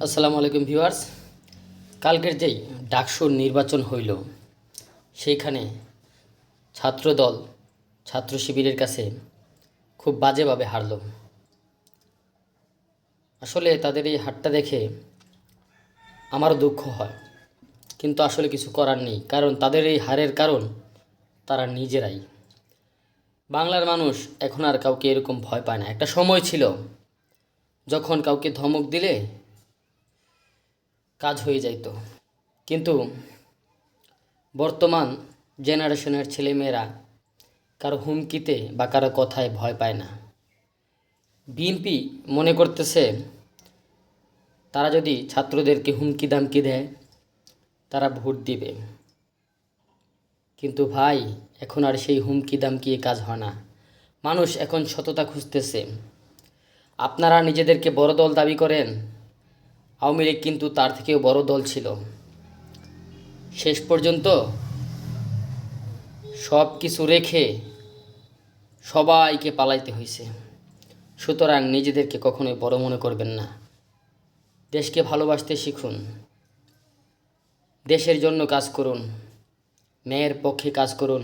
আসসালামু আলাইকুম ভিউয়ার্স। কালকের যেই ডাকসুর নির্বাচন হইল, সেইখানে ছাত্রদল ছাত্র শিবিরের কাছে খুব বাজেভাবে হারল। আসলে তাদের এই হারটা দেখে আমারও দুঃখ হয়, কিন্তু আসলে কিছু করার নেই, কারণ তাদের এই হারের কারণ তারা নিজেরাই। বাংলার মানুষ এখন আর কাউকে এরকম ভয় পায় না। একটা সময় ছিল যখন কাউকে ধমক দিলে কাজ হয়ে যাইতো, কিন্তু বর্তমান জেনারেশনের ছেলেমেয়েরা কারো হুমকিতে বা কারো কথায় ভয় পায় না। বিএনপি মনে করতেছে তারা যদি ছাত্রদেরকে হুমকি দামকি দেয় তারা ভোট দিবে, কিন্তু ভাই এখন আর সেই হুমকি দামকিয়ে কাজ হয় না। মানুষ এখন সততা খুঁজতেছে। আপনারা নিজেদেরকে বড় দল দাবি করেন, আওয়ামী লীগ কিন্তু তার থেকেও বড় দল ছিল। শেষ পর্যন্ত সব কিছু রেখে সবাইকে পালাইতে হয়েছে। সুতরাং নিজেদেরকে কখনোই বড় মনে করবেন না। দেশকে ভালোবাসতে শিখুন, দেশের জন্য কাজ করুন, ন্যায়ের পক্ষে কাজ করুন।